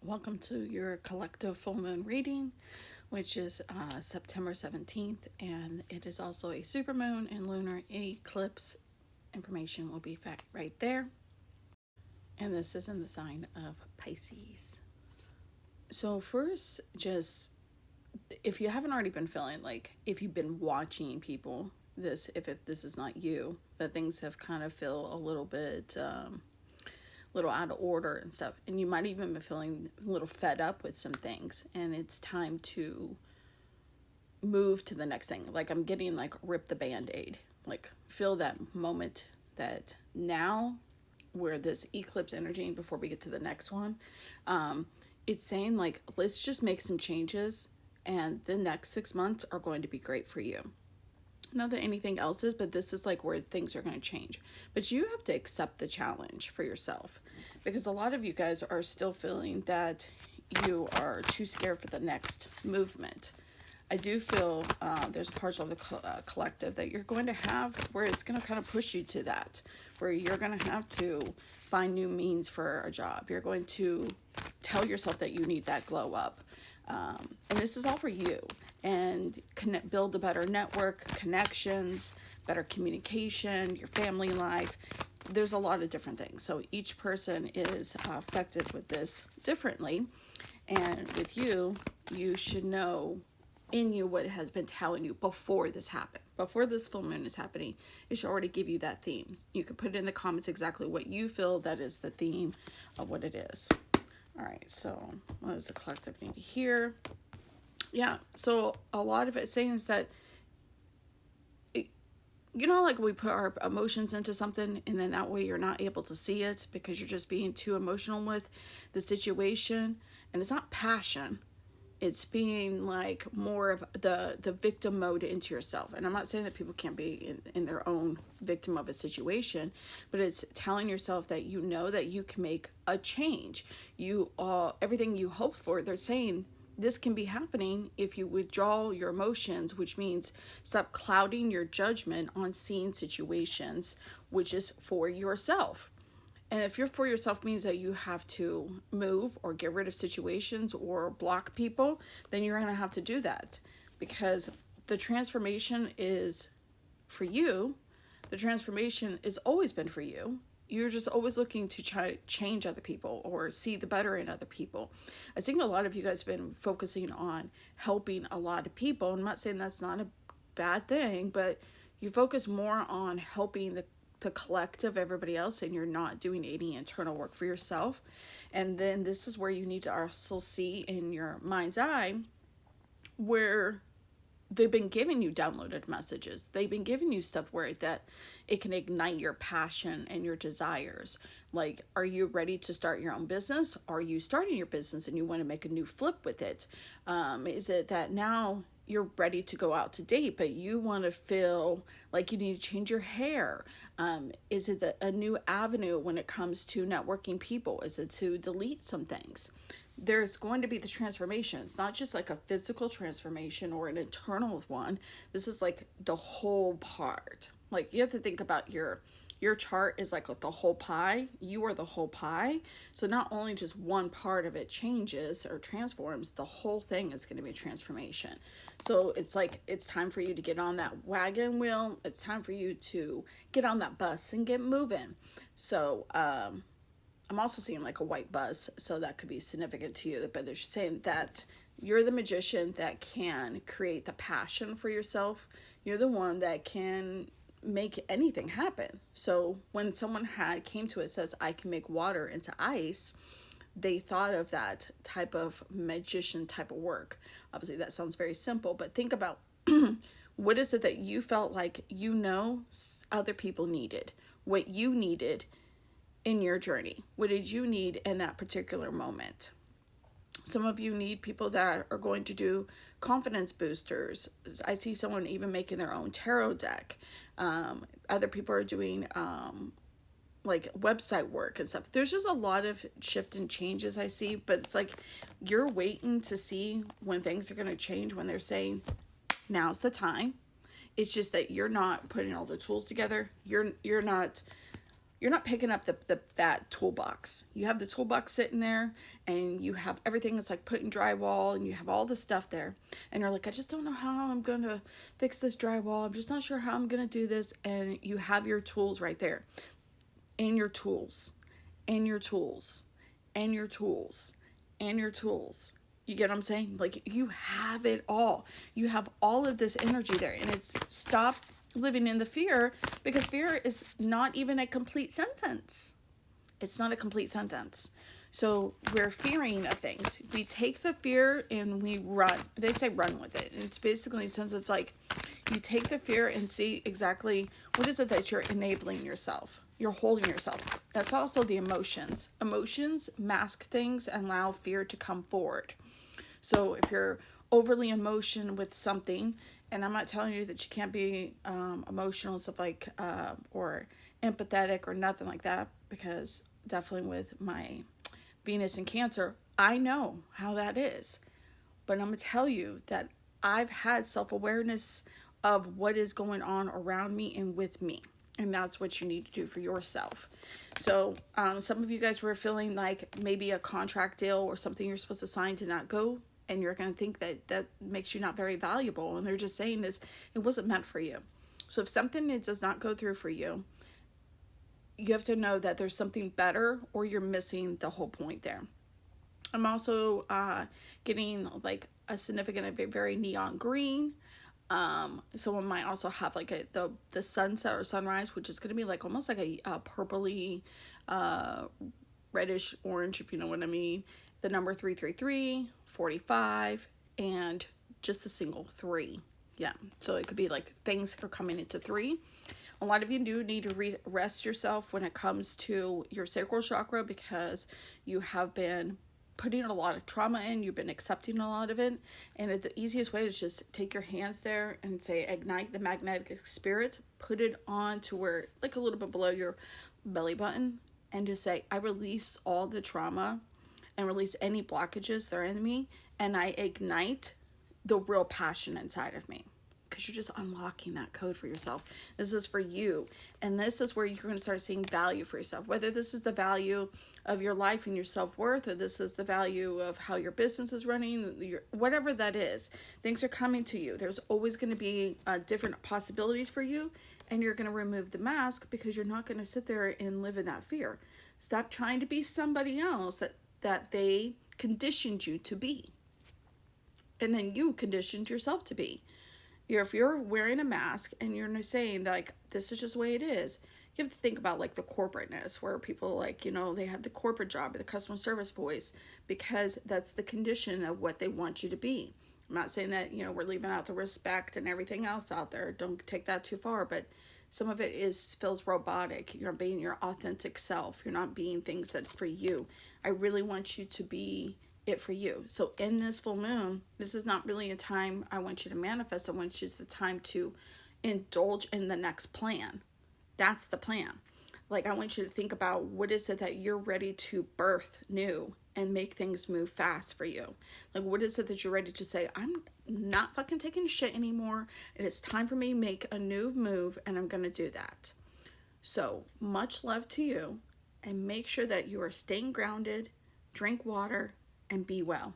Welcome to your collective full moon reading, which is September 17th, and it is also a supermoon and lunar eclipse. Information will be right there. And this is in the sign of Pisces. So, first, just if you haven't already been feeling like if you've been watching people, if this is not you, that things have kind of feel a little bit little out of order and stuff, and you might even be feeling a little fed up with some things, and it's time to move to the next thing. Like, I'm getting like rip the band-aid, like feel that moment that now where this eclipse energy, before we get to the next one, it's saying like, let's just make some changes and the next 6 months are going to be great for you. Not that anything else is, but this is like where things are going to change. But you have to accept the challenge for yourself, because a lot of you guys are still feeling that you are too scared for the next movement. I do feel there's a part of the collective that you're going to have where it's going to kind of push you to that, where you're going to have to find new means for a job. You're going to tell yourself that you need that glow up. And this is all for you, and build a better network, connections, better communication, your family life. There's a lot of different things. So each person is affected with this differently. And with you, you should know in you what it has been telling you before this happened. Before this full moon is happening, it should already give you that theme. You can put it in the comments exactly what you feel that is the theme of what it is. All right, so what does the collective need to hear? Yeah, so a lot of it saying is that, like we put our emotions into something and then that way you're not able to see it because you're just being too emotional with the situation. And it's not passion. It's being like more of the victim mode into yourself. And I'm not saying that people can't be in their own victim of a situation, but it's telling yourself that you know that you can make a change. Everything you hoped for, they're saying this can be happening if you withdraw your emotions, which means stop clouding your judgment on seeing situations, which is for yourself. And if you're for yourself means that you have to move or get rid of situations or block people, then you're going to have to do that, because the transformation is for you. The transformation has always been for you. You're just always looking to try to change other people or see the better in other people. I think a lot of you guys have been focusing on helping a lot of people. I'm not saying that's not a bad thing, but you focus more on helping the collective, everybody else, and you're not doing any internal work for yourself. And then this is where you need to also see in your mind's eye where they've been giving you downloaded messages. They've been giving you stuff where that it can ignite your passion and your desires. Like, are you ready to start your own business? Are you starting your business and you want to make a new flip with it? Is it that now you're ready to go out to date, but you want to feel like you need to change your hair? Is it a new avenue when it comes to networking people? Is it to delete some things? There's going to be the transformation. It's not just like a physical transformation or an internal one. This is like the whole part. Like, you have to think about your chart is like the whole pie. You are the whole pie. So not only just one part of it changes or transforms, the whole thing is going to be a transformation. So it's like, it's time for you to get on that wagon wheel. It's time for you to get on that bus and get moving. So, I'm also seeing like a white bus, so that could be significant to you, but they're saying that you're the magician that can create the passion for yourself. You're the one that can make anything happen. So when someone came to it, says I can make water into ice, they thought of that type of magician type of work. Obviously that sounds very simple, but think about what is it that you felt like other people needed, what you needed in your journey. What did you need in that particular moment? Some of you need people that are going to do confidence boosters. I see someone even making their own tarot deck. Other people are doing like website work and stuff. There's just a lot of shift and changes I see, but it's like you're waiting to see when things are going to change, when they're saying now's the time. It's just that you're not putting all the tools together. You're you're not picking up that toolbox. You have the toolbox sitting there, and you have everything that's like put in drywall, and you have all the stuff there, and you're like, I just don't know how I'm going to fix this drywall. I'm just not sure how I'm going to do this. And you have your tools right there, and your tools, and your tools, and your tools, and your tools. You get what I'm saying? Like, you have it all. You have all of this energy there. And it's stop living in the fear, because fear is not even a complete sentence. It's not a complete sentence. So we're fearing of things. We take the fear and we run. They say run with it. And it's basically a sense of like, you take the fear and see exactly what is it that you're enabling yourself. You're holding yourself. That's also the emotions. Emotions mask things and allow fear to come forward. So if you're overly emotional with something, and I'm not telling you that you can't be emotional, stuff like, or empathetic or nothing like that, because definitely with my Venus in Cancer, I know how that is. But I'm going to tell you that I've had self-awareness of what is going on around me and with me. And that's what you need to do for yourself. So some of you guys were feeling like maybe a contract deal or something you're supposed to sign did not go, and you're going to think that that makes you not very valuable. And they're just saying is it wasn't meant for you. So if something it does not go through for you, you have to know that there's something better, or you're missing the whole point there. I'm also getting like a significant, a very neon green. Someone might also have like the sunset or sunrise, which is going to be like almost like a purpley, reddish orange, if you know what I mean. The number 333, 45, and just a single 3. Yeah, so it could be like things that are coming into 3. A lot of you do need to rest yourself when it comes to your sacral chakra, because you have been putting a lot of trauma in, you've been accepting a lot of it, and the easiest way is just take your hands there and say ignite the magnetic spirit, put it on to where like a little bit below your belly button, and just say I release all the trauma and release any blockages that are in me, and I ignite the real passion inside of me, because you're just unlocking that code for yourself. This is for you, and this is where you're going to start seeing value for yourself, whether this is the value of your life and your self-worth, or this is the value of how your business is running, whatever that is. Things are coming to you. There's always going to be different possibilities for you, and you're going to remove the mask, because you're not going to sit there and live in that fear. Stop trying to be somebody else that they conditioned you to be, and then you conditioned yourself to be. If you're wearing a mask and you're saying like this is just the way it is, you have to think about like the corporateness, where people like, you know, they have the corporate job or the customer service voice, because that's the condition of what they want you to be. I'm not saying that, you know, we're leaving out the respect and everything else out there. Don't take that too far, but some of it feels robotic. You're not being your authentic self. You're not being things that's for you. I really want you to be it for you. So in this full moon, this is not really a time I want you to manifest. I want you the time to indulge in the next plan. That's the plan. Like, I want you to think about what is it that you're ready to birth new and make things move fast for you. Like, what is it that you're ready to say, I'm not fucking taking shit anymore. It is time for me to make a new move, and I'm going to do that. So much love to you, and make sure that you are staying grounded, drink water, and be well.